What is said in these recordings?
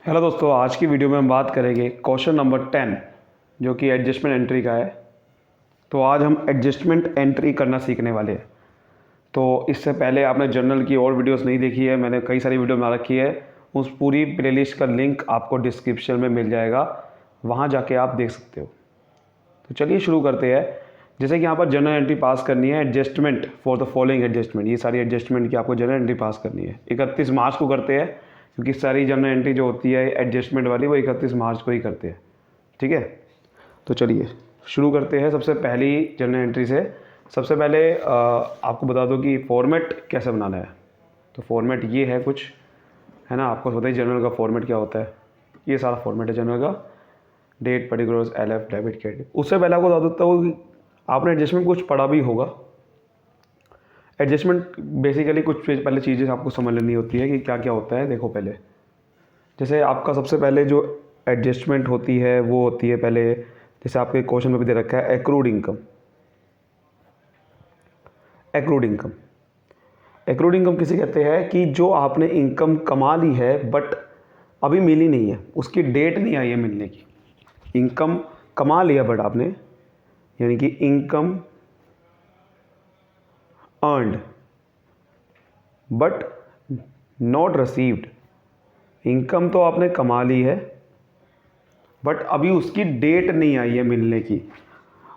Hello दोस्तों, आज की वीडियो में हम बात करेंगे क्वेश्चन नंबर 10 जो कि एडजस्टमेंट एंट्री का है। तो आज हम एडजस्टमेंट एंट्री करना सीखने वाले हैं। तो इससे पहले आपने जर्नल की और वीडियोस नहीं देखी है, मैंने कई सारी वीडियो बना रखी है। उस पूरी प्लेलिस्ट का लिंक आपको डिस्क्रिप्शन में मिल जाएगा, वहाँ जाके आप देख सकते हो। तो चलिए शुरू करते हैं। जैसे कि यहाँ पर जर्नल एंट्री पास करनी है, adjustment for the following adjustment, ये सारी एडजस्टमेंट की आपको जर्नल एंट्री पास करनी है। 31 मार्च को करते हैं, क्योंकि सारी जर्नल एंट्री जो होती है एडजस्टमेंट वाली वो 31 मार्च को ही करते हैं। ठीक है, तो चलिए शुरू करते हैं। सबसे पहली जर्नल एंट्री से सबसे पहले आपको बता दो कि फॉर्मेट कैसे बनाना है। तो फॉर्मेट ये है कुछ, है ना, आपको पता ही जर्नल का फॉर्मेट क्या होता है। ये सारा फॉर्मेट है जर्नल का, date, particulars, LF, debit, credit. उससे पहले आपको बता देता हूँ कि आपने एडजस्टमेंट कुछ पढ़ा भी होगा। एडजस्टमेंट बेसिकली कुछ पहले चीज़ें आपको समझ लेनी होती है कि क्या क्या होता है। देखो पहले, जैसे आपका सबसे पहले जो एडजस्टमेंट होती है वो होती है पहले, जैसे आपके क्वेश्चन में भी दे रखा है accrued income. Accrued income, accrued income किसे कहते हैं कि जो आपने इनकम कमा ली है बट अभी मिली नहीं है, उसकी डेट नहीं आई है मिलने की। इनकम कमा लिया बट आपने, यानी कि income earned but not received. Income तो आपने कमा ली है बट अभी उसकी डेट नहीं आई है मिलने की,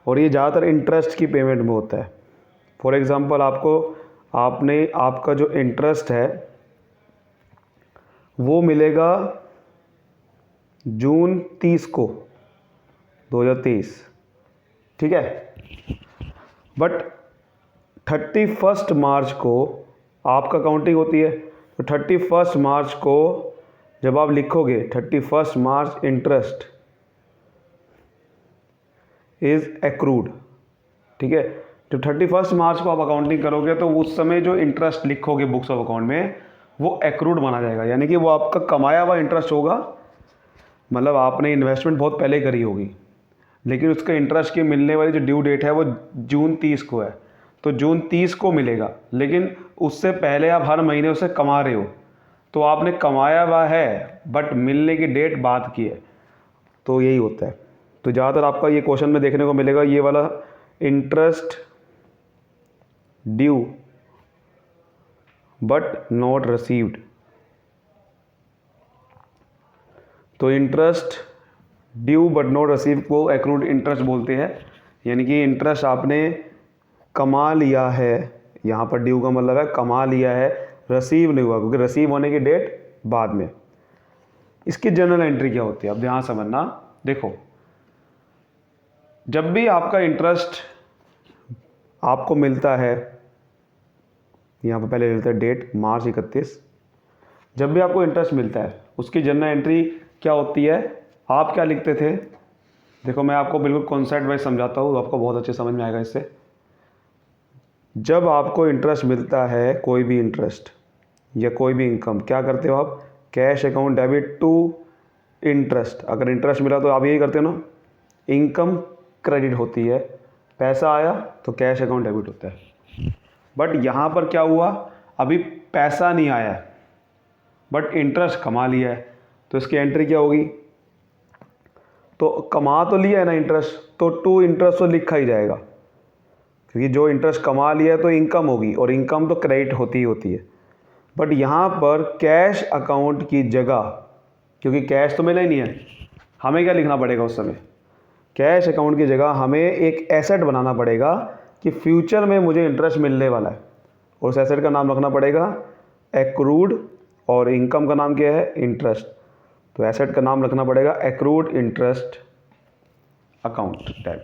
और ये ज़्यादातर इंटरेस्ट की पेमेंट में होता है। फॉर एग्ज़ाम्पल आपका जो इंटरेस्ट है वो मिलेगा जून 30 को 2023, ठीक है। बट 31 मार्च को आपका काउंटिंग होती है, तो 31 मार्च को जब आप लिखोगे 31 मार्च इंटरेस्ट इज़ एक्रूड, ठीक है। जब 31 मार्च को आप अकाउंटिंग करोगे तो उस समय जो इंटरेस्ट लिखोगे बुक्स ऑफ अकाउंट में वो एक्रूड माना जाएगा, यानी कि वो आपका कमाया हुआ इंटरेस्ट होगा। मतलब आपने इन्वेस्टमेंट बहुत पहले करी होगी, लेकिन उसका इंटरेस्ट की मिलने वाली जो ड्यू डेट है वो जून 30 को है, तो जून 30 को मिलेगा। लेकिन उससे पहले आप हर महीने उसे कमा रहे हो, तो आपने कमाया हुआ है बट मिलने की डेट बाद की है। तो यही होता है। तो ज़्यादातर आपका ये क्वेश्चन में देखने को मिलेगा ये वाला, interest due but not received. तो interest due but not receive को एक्रूड इंटरेस्ट बोलते हैं, यानी कि इंटरेस्ट आपने कमा लिया है। यहाँ पर ड्यू का मतलब है कमा लिया है, रिसीव नहीं हुआ, क्योंकि रिसीव होने की डेट बाद में। इसकी जनरल एंट्री क्या होती है, अब ध्यान समझना। देखो, जब भी आपका इंटरेस्ट आपको मिलता है, यहाँ पर पहले मिलता है डेट मार्च 31, जब भी आपको इंटरेस्ट मिलता है उसकी जनरल एंट्री क्या होती है, आप क्या लिखते थे। देखो मैं आपको बिल्कुल कॉन्सेप्ट वाइज समझाता हूँ, आपको बहुत अच्छे समझ में आएगा इससे। जब आपको इंटरेस्ट मिलता है, कोई भी इंटरेस्ट या कोई भी इनकम, क्या करते हो आप, cash account debit to interest. अगर इंटरेस्ट मिला तो आप यही करते हो ना, इनकम क्रेडिट होती है, पैसा आया तो कैश अकाउंट डेबिट होता है। बट यहाँ पर क्या हुआ, अभी पैसा नहीं आया है बट इंटरेस्ट कमा लिया है, तो इसकी एंट्री क्या होगी। तो कमा तो लिया है ना इंटरेस्ट, तो टू इंटरेस्ट तो लिखा ही जाएगा, क्योंकि जो इंटरेस्ट कमा लिया है तो इनकम होगी, और इनकम तो क्रेडिट होती ही होती है। बट यहाँ पर कैश अकाउंट की जगह, क्योंकि कैश तो मिला ही नहीं है, हमें क्या लिखना पड़ेगा उस समय, कैश अकाउंट की जगह हमें एक एसेट बनाना पड़ेगा कि फ्यूचर में मुझे इंटरेस्ट मिलने वाला है, और उस एसेट का नाम रखना पड़ेगा एक्रूड, और इनकम का नाम क्या है, इंटरेस्ट। तो एसेट का नाम रखना पड़ेगा एक्रूड इंटरेस्ट अकाउंट टैब।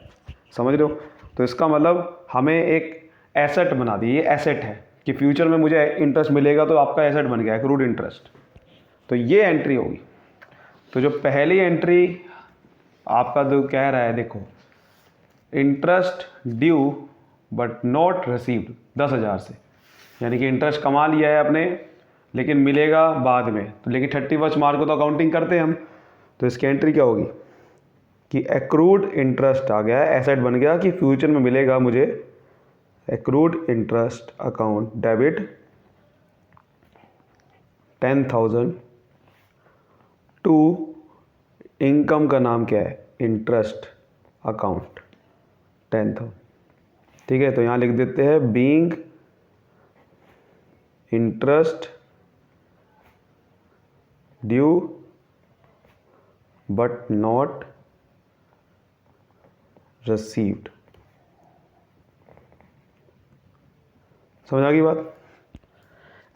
समझ रहे हो। तो इसका मतलब हमें एक एसेट बना दी, ये एसेट है कि फ्यूचर में मुझे इंटरेस्ट मिलेगा, तो आपका एसेट बन गया एक्रूड इंटरेस्ट। तो ये एंट्री होगी। तो जो पहली एंट्री आपका जो कह रहा है, देखो, interest due but not received 10,000 से, यानी कि इंटरेस्ट कमा लिया है आपने लेकिन मिलेगा बाद में। तो लेकिन 31 मार्च को तो अकाउंटिंग करते हैं हम, तो इसकी एंट्री क्या होगी कि एक्रूड इंटरेस्ट आ गया, एसेट बन गया कि फ्यूचर में मिलेगा मुझे, accrued interest account debit 10,000 to income का नाम क्या है, इंटरेस्ट अकाउंट 10,000। ठीक है, तो यहाँ लिख देते हैं being interest due but not received. समझ आ गई बात।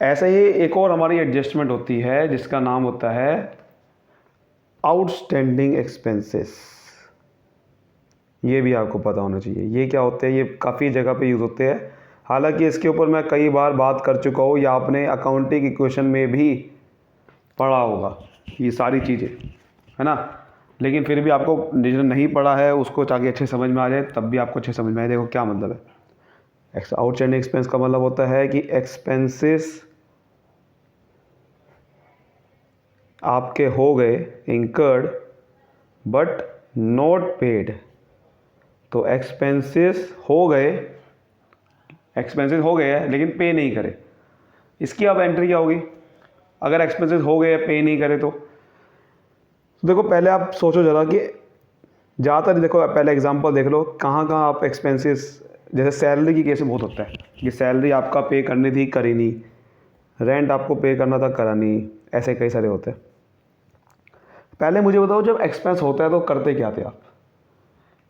ऐसे ही एक और हमारी एडजस्टमेंट होती है जिसका नाम होता है आउटस्टैंडिंग एक्सपेंसेस। ये भी आपको पता होना चाहिए ये क्या होते हैं, ये काफ़ी जगह पे यूज़ होते हैं। हालांकि इसके ऊपर मैं कई बार बात कर चुका हूँ या आपने अकाउंटिंग इक्वेशन में भी पढ़ा होगा ये सारी चीज़ें, है ना। लेकिन फिर भी आपको जो नहीं पढ़ा है उसको ताकि अच्छे समझ में आ जाए, तब भी आपको अच्छे समझ में आए। देखो क्या मतलब है, आउटस्टैंडिंग एक्सपेंस का मतलब होता है कि एक्सपेंसेस आपके हो गए इंकर्ड बट नॉट पेड। तो एक्सपेंसेस हो गए हैं लेकिन पे नहीं करे, इसकी अब एंट्री क्या होगी। अगर एक्सपेंसेस हो गए पे नहीं करे तो देखो पहले आप सोचो ज़रा कि ज़्यादातर, देखो पहले एग्जांपल देख लो कहाँ कहाँ आप एक्सपेंसेस, जैसे सैलरी की केस में बहुत होता है कि सैलरी आपका पे करनी थी करी नहीं, रेंट आपको पे करना था करा नहीं, ऐसे कई सारे होते हैं। पहले मुझे बताओ जब एक्सपेंस होता है तो करते क्या थे आप,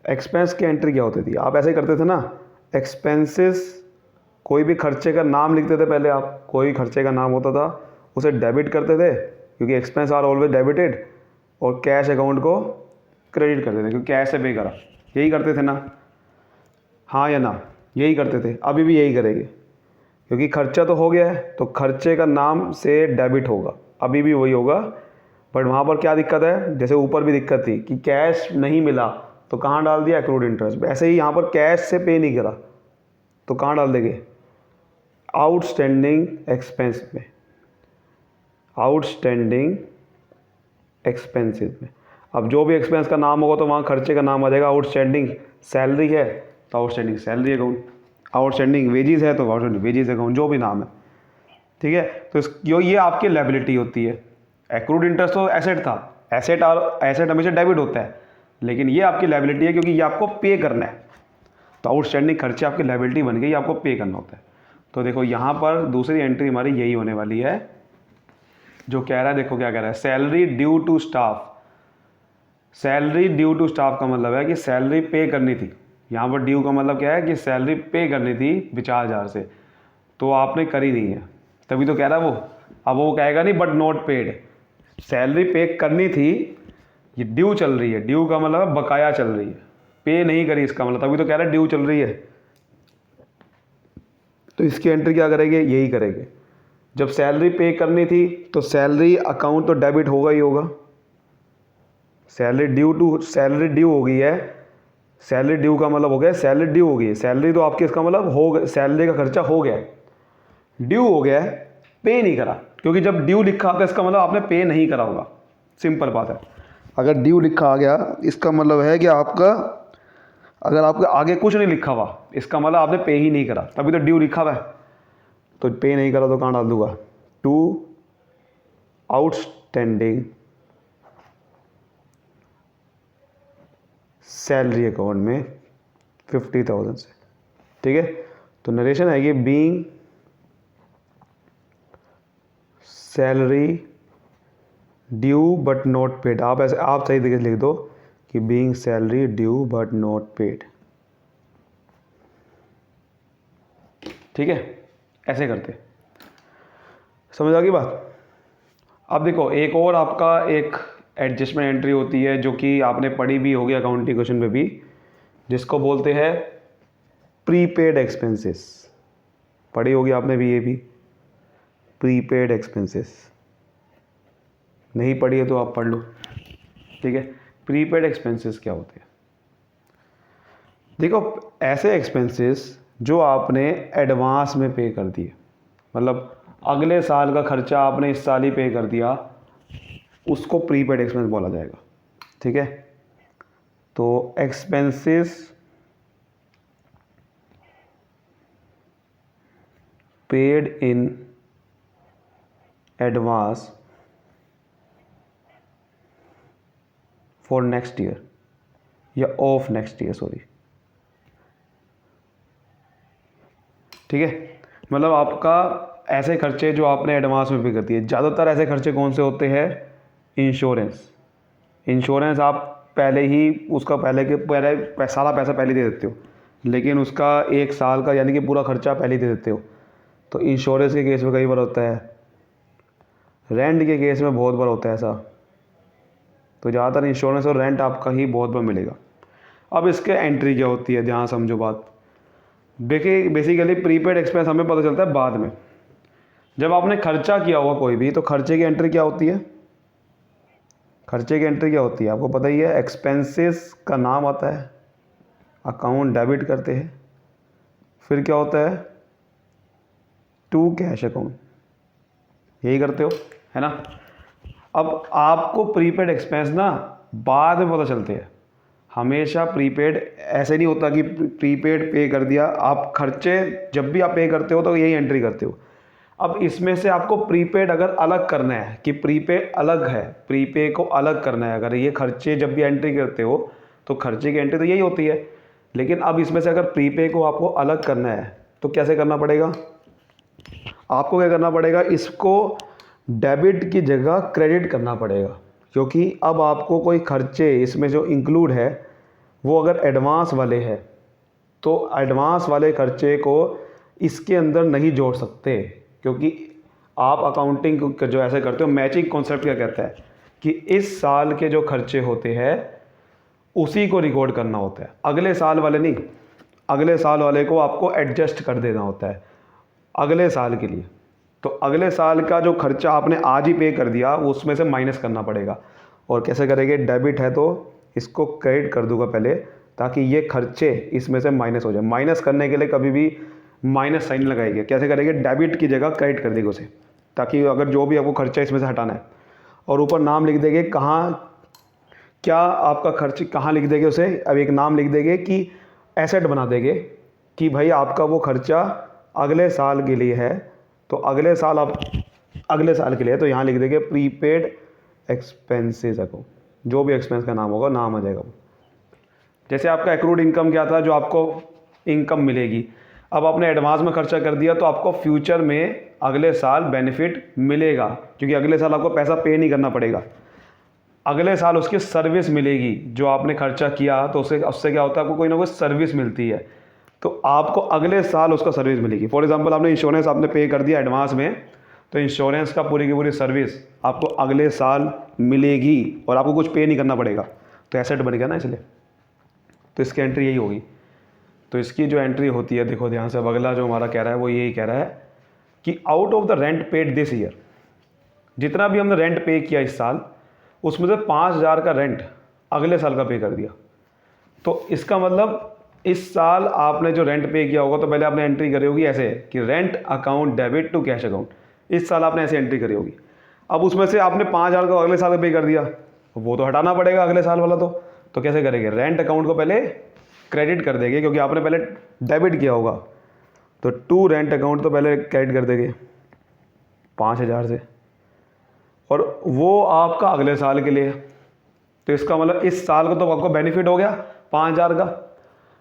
एक्सपेंस की एंट्री क्या होती थी। आप ऐसे ही करते थे ना, एक्सपेंसेस कोई भी खर्चे का नाम लिखते थे पहले आप, कोई खर्चे का नाम होता था उसे डेबिट करते थे क्योंकि एक्सपेंस आर ऑलवेज डेबिटेड, और कैश अकाउंट को क्रेडिट करते थे क्योंकि कैश से पे करा। यही करते थे ना, हाँ या ना, यही करते थे, अभी भी यही करेंगे क्योंकि खर्चा तो हो गया है तो खर्चे का नाम से डेबिट होगा, अभी भी वही होगा। बट वहाँ पर क्या दिक्कत है, जैसे ऊपर भी दिक्कत थी कि कैश नहीं मिला तो कहाँ डाल दिया, एक्रूड इंटरेस्ट। ऐसे ही यहाँ पर कैश से पे नहीं करा तो कहाँ डाल देंगे, आउटस्टैंडिंग एक्सपेंस में, आउटस्टैंडिंग एक्सपेंसेस में। अब जो भी एक्सपेंस का नाम होगा तो वहाँ खर्चे का नाम आ जाएगा। आउटस्टैंडिंग सैलरी है तो outstanding salary account, outstanding wages है तो आउटस्टैंडिंग वेजेस अकाउंट, जो भी नाम है। ठीक है, तो ये आपकी लायबिलिटी होती है। एक्रूड इंटरेस्ट तो एसेट था, एसेट हमेशा डेबिट होता है, लेकिन ये आपकी लायबिलिटी है क्योंकि ये आपको पे करना है। तो आउटस्टैंडिंग खर्चे आपकी लायबिलिटी बन गई, आपको पे करना होता है। तो देखो यहाँ पर दूसरी एंट्री हमारी यही होने वाली है जो कह रहा है, देखो क्या कह रहा है, salary due to staff. Salary due to staff का मतलब है कि सैलरी पे करनी थी। यहाँ पर ड्यू का मतलब क्या है कि सैलरी पे करनी थी 50,000 से, तो आपने करी नहीं है, तभी तो कह रहा है वो। अब वो कहेगा नहीं बट नॉट पेड, सैलरी पे करनी थी, ये ड्यू चल रही है। ड्यू का मतलब बकाया चल रही है, पे नहीं करी इसका मतलब, तभी तो कह रहा है ड्यू चल रही है। तो इसकी एंट्री क्या करेंगे, यही करेंगे। जब सैलरी पे करनी थी तो सैलरी अकाउंट तो डेबिट होगा ही होगा। सैलरी ड्यू हो गई है, सैलरी ड्यू का मतलब हो गया सैलरी ड्यू हो गई है। सैलरी तो आपकी, इसका मतलब हो गया, सैलरी का खर्चा हो गया, ड्यू हो गया है, पे नहीं करा, क्योंकि जब ड्यू लिखा आता है इसका मतलब आपने पे नहीं करा होगा। सिंपल बात है, अगर ड्यू लिखा आ गया इसका मतलब है कि आपका, अगर आपका आगे कुछ नहीं लिखा हुआ इसका मतलब आपने पे ही नहीं करा, तभी तो ड्यू लिखा हुआ है। तो पे नहीं करा तो कहाँ डाल दूंगा, टू आउटस्टैंडिंग सैलरी अकाउंट में 50,000 से। ठीक है, तो नरेशन आएगी being salary due but not paid. आप ऐसे आप सही तरीके से लिख दो कि being salary due but not paid. ठीक है, ऐसे करते, समझ आ गई बात। अब देखो एक और आपका एक एडजस्टमेंट एंट्री होती है जो कि आपने पढ़ी भी होगी अकाउंटिंग क्वेश्चन में भी, जिसको बोलते हैं प्रीपेड एक्सपेंसेस। पढ़ी होगी आपने भी ये भी, प्रीपेड एक्सपेंसेस। नहीं पढ़ी है तो आप पढ़ लो। ठीक है, प्रीपेड एक्सपेंसेस क्या होते हैं, देखो ऐसे एक्सपेंसेस जो आपने एडवांस में पे कर दिए, मतलब अगले साल का खर्चा आपने इस साल ही पे कर दिया, उसको प्रीपेड एक्सपेंस बोला जाएगा। ठीक है, तो expenses paid in advance for next year या ऑफ नेक्स्ट ईयर, सॉरी, ठीक है। मतलब आपका ऐसे खर्चे जो आपने एडवांस में पे कर दिए। ज़्यादातर ऐसे खर्चे कौन से होते हैं? इंश्योरेंस। इंश्योरेंस आप पहले ही उसका पहले सारा पैसा पहले दे देते हो, लेकिन उसका 1 साल का यानी कि पूरा खर्चा पहले ही दे देते हो। तो इंश्योरेंस के केस में कई बार होता है, रेंट के केस में बहुत बार होता है ऐसा। तो ज़्यादातर इंश्योरेंस और रेंट आपका ही बहुत बार मिलेगा। अब इसके एंट्री क्या होती है, ध्यान समझो बात। देखिए बेसिकली प्रीपेड एक्सपेंस हमें पता चलता है बाद में। जब आपने खर्चा किया होगा कोई भी, तो खर्चे की एंट्री क्या होती है? खर्चे की एंट्री क्या होती है आपको पता ही है। एक्सपेंसेस का नाम आता है, अकाउंट डेबिट करते हैं, फिर क्या होता है? टू कैश अकाउंट, यही करते हो, है ना। अब आपको प्रीपेड एक्सपेंस ना बाद में पता चलते हैं। हमेशा प्रीपेड ऐसे नहीं होता कि प्रीपेड पे कर दिया। आप खर्चे जब भी आप पे करते हो तो यही एंट्री करते हो। अब इसमें से आपको प्रीपेड अगर अलग करना है कि प्रीपेड अलग है, प्रीपे को अलग करना है, अगर ये खर्चे जब भी एंट्री करते हो तो खर्चे की एंट्री तो यही होती है। लेकिन अब इसमें से अगर प्रीपे को आपको अलग करना है तो कैसे करना पड़ेगा? आपको क्या करना पड़ेगा? इसको डेबिट की जगह क्रेडिट करना पड़ेगा, क्योंकि अब आपको कोई खर्चे इसमें जो इंक्लूड है वो अगर एडवांस वाले हैं तो एडवांस वाले खर्चे को इसके अंदर नहीं जोड़ सकते, क्योंकि आप अकाउंटिंग जो ऐसे करते हो, मैचिंग कॉन्सेप्ट क्या कहता है कि इस साल के जो खर्चे होते हैं उसी को रिकॉर्ड करना होता है, अगले साल वाले नहीं। अगले साल वाले को आपको एडजस्ट कर देना होता है अगले साल के लिए। तो अगले साल का जो खर्चा आपने आज ही पे कर दिया उसमें से माइनस करना पड़ेगा। और कैसे करेंगे? डेबिट है तो इसको क्रेडिट कर दूंगा पहले, ताकि ये खर्चे इसमें से माइनस हो जाए। माइनस करने के लिए कभी भी माइनस साइन लगाएंगे। कैसे करेंगे? डेबिट की जगह क्रेडिट कर देंगे उसे, ताकि अगर जो भी आपको खर्चा इसमें से हटाना है, और ऊपर नाम लिख देंगे कहाँ क्या आपका खर्च कहाँ लिख देंगे उसे। अब एक नाम लिख देंगे कि एसेट बना देंगे कि भाई आपका वो खर्चा अगले साल के लिए है, तो अगले साल आप अगले साल के लिए तो यहाँ लिख देंगे प्रीपेड एक्सपेंसेस अकाउंट। जो भी एक्सपेंस का नाम होगा नाम आ जाएगा वो। जैसे आपका एक्रूड इनकम क्या था, जो आपको इनकम मिलेगी, अब आपने एडवांस में खर्चा कर दिया तो आपको फ्यूचर में अगले साल बेनिफिट मिलेगा, क्योंकि अगले साल आपको पैसा पे नहीं करना पड़ेगा। अगले साल उसकी सर्विस मिलेगी, जो आपने खर्चा किया तो उससे क्या होता है, आपको कोई ना कोई सर्विस मिलती है, तो आपको अगले साल उसका सर्विस मिलेगी। फॉर एग्जांपल आपने इंश्योरेंस आपने पे कर दिया एडवांस में, तो इंश्योरेंस का पूरी की पूरी सर्विस आपको अगले साल मिलेगी और आपको कुछ पे नहीं करना पड़ेगा। तो एसेट बन गया ना, इसलिए तो इसकी एंट्री यही होगी। तो इसकी जो एंट्री होती है, देखो ध्यान से, अब अगला जो हमारा कह रहा है वो यही कह रहा है कि out of the rent paid this year, जितना भी हमने रेंट पे किया इस साल, उसमें से 5,000 का रेंट अगले साल का पे कर दिया। तो इसका मतलब इस साल आपने जो रेंट पे किया होगा तो पहले आपने एंट्री करी होगी ऐसे कि rent account debit to cash account. इस साल आपने ऐसे एंट्री करी होगी। अब उसमें से आपने 5,000 का अगले साल पे कर दिया, वो तो हटाना पड़ेगा अगले साल वाला। तो कैसे करेंगे? रेंट अकाउंट को पहले क्रेडिट कर देंगे, क्योंकि आपने पहले डेबिट किया होगा। तो टू रेंट अकाउंट तो पहले क्रेडिट कर देंगे 5,000 से, और वो आपका अगले साल के लिए। तो इसका मतलब इस साल को तो आपको बेनिफिट हो गया 5,000 का।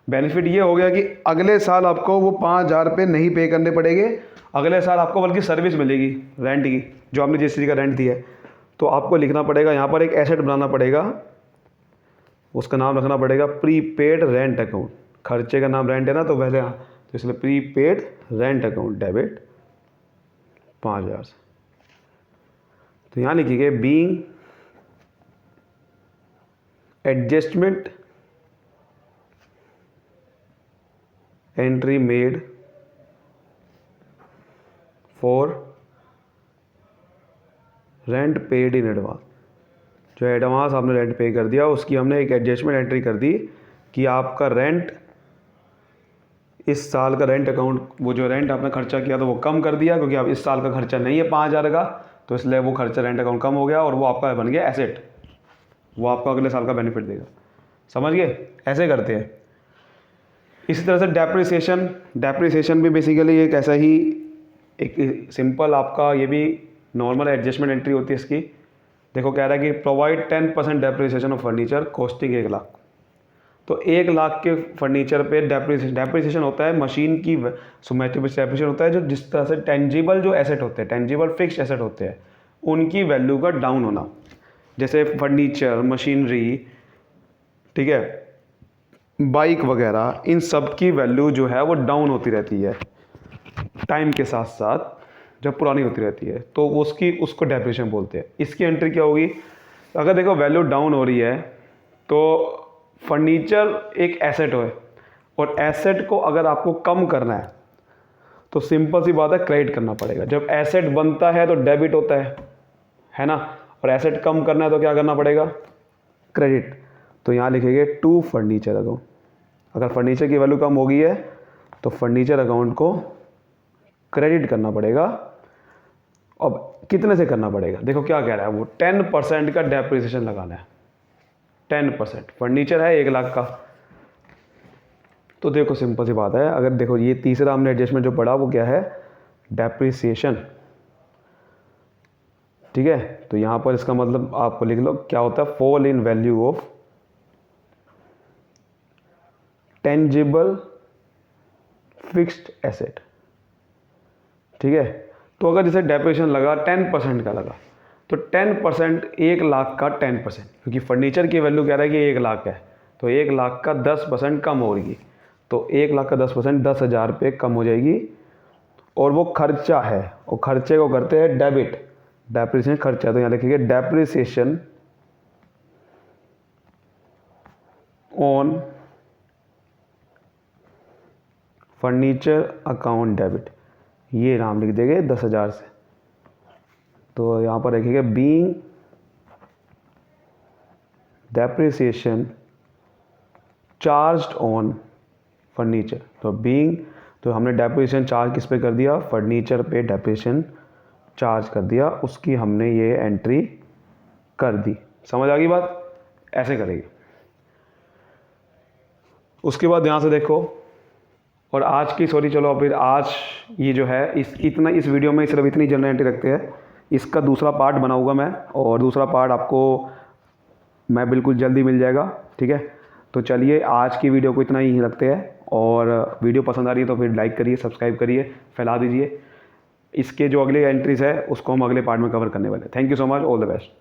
बेनिफिट ये हो गया कि अगले साल आपको वो 5,000 पे नहीं पे करने पड़ेंगे, अगले साल आपको बल्कि सर्विस मिलेगी रेंट की, जो आपने जिस चीज़ का रेंट दिया है। तो आपको लिखना पड़ेगा यहाँ पर, एक एसेट बनाना पड़ेगा, उसका नाम रखना पड़ेगा प्रीपेड रेंट अकाउंट। खर्चे का नाम रेंट है ना, तो पहले तो इसलिए प्रीपेड रेंट अकाउंट डेबिट 5,000 से। तो यहाँ लिखिए being adjustment entry made for rent paid in advance. जो एडवांस आपने रेंट पे कर दिया उसकी हमने एक एडजस्टमेंट एंट्री कर दी कि आपका रेंट, इस साल का रेंट अकाउंट, वो जो रेंट आपने खर्चा किया था वो कम कर दिया, क्योंकि अब इस साल का खर्चा नहीं है 5,000 का, तो इसलिए वो खर्चा रेंट अकाउंट कम हो गया और वो आपका बन गया एसेट। वो आपको अगले साल का बेनिफिट देगा। समझ गए? ऐसे करते हैं। इसी तरह से डेप्रिसिएशन भी बेसिकली एक ऐसा ही एक सिंपल आपका, ये भी नॉर्मल एडजस्टमेंट एंट्री होती है इसकी, देखो कह रहा है कि provide 10% depreciation of furniture costing 1 lakh. तो 1 लाख के फर्नीचर पे डेप्रिसिएशन होता है मशीन की, डेप्रिसिएशन होता है जो जिस तरह से टेंजिबल जो एसेट होते हैं, टेंजिबल फिक्स एसेट होते हैं, उनकी वैल्यू का डाउन होना। जैसे फर्नीचर, मशीनरी, ठीक है, बाइक वगैरह, इन सब की वैल्यू जो है वो डाउन होती रहती है टाइम के साथ साथ, जब पुरानी होती रहती है, तो उसको डेप्रिसिएशन बोलते हैं। इसकी एंट्री क्या होगी? अगर देखो वैल्यू डाउन हो रही है तो फर्नीचर एक एसेट है, और एसेट को अगर आपको कम करना है तो सिंपल सी बात है, क्रेडिट करना पड़ेगा। जब एसेट बनता है तो डेबिट होता है ना, और एसेट कम करना है तो क्या करना पड़ेगा? क्रेडिट। तो यहाँ लिखेंगे टू फर्नीचर अकाउंट। अगर फर्नीचर की वैल्यू कम हो गई है तो फर्नीचर अकाउंट को क्रेडिट करना पड़ेगा। अब कितने से करना पड़ेगा? देखो क्या कह रहा है वो, 10% का डेप्रिसिएशन लगाना है। 10%, फर्नीचर है 1 लाख का, तो देखो सिंपल सी बात है, अगर देखो ये तीसरा हमने एडजस्टमेंट जो पढ़ा वो क्या है? डेप्रिसिएशन, ठीक है। तो यहाँ पर इसका मतलब आपको लिख लो क्या होता है, fall in value of tangible fixed asset, ठीक है। तो अगर जैसे डेप्रिसिएशन लगा 10% का लगा, तो 10% 1 लाख का 10%, क्योंकि फर्नीचर की वैल्यू कह रहा है कि 1 लाख है, तो 1 लाख का 10% कम होगी, तो 1 लाख का 10% 10,000 रुपये कम हो जाएगी। और वो खर्चा है, और खर्चे को करते हैं डेबिट, डेप्रिसिएशन खर्चा, तो यहाँ लिखेंगे depreciation on furniture account debit, ये नाम लिख देंगे 10,000 से। तो यहाँ पर लिखेंगे being depreciation charged on furniture. तो बीइंग, तो हमने डेप्रिसिएशन चार्ज किस पे कर दिया? फर्नीचर पे डेप्रिसिएशन चार्ज कर दिया, उसकी हमने ये एंट्री कर दी। समझ आ गई बात? ऐसे करेंगे। उसके बाद यहाँ से देखो, और आज की चलो फिर आज ये जो है इस वीडियो में सिर्फ इतनी जनरल एंट्री रखते हैं। इसका दूसरा पार्ट बनाऊंगा मैं, और दूसरा पार्ट आपको मैं बिल्कुल जल्दी मिल जाएगा, ठीक है। तो चलिए आज की वीडियो को इतना ही रखते हैं, और वीडियो पसंद आ रही है तो फिर लाइक करिए, सब्सक्राइब करिए, फैला दीजिए। इसके जो अगले एंट्रीज़ है उसको हम अगले पार्ट में कवर करने वाले हैं। Thank you so much, all the best.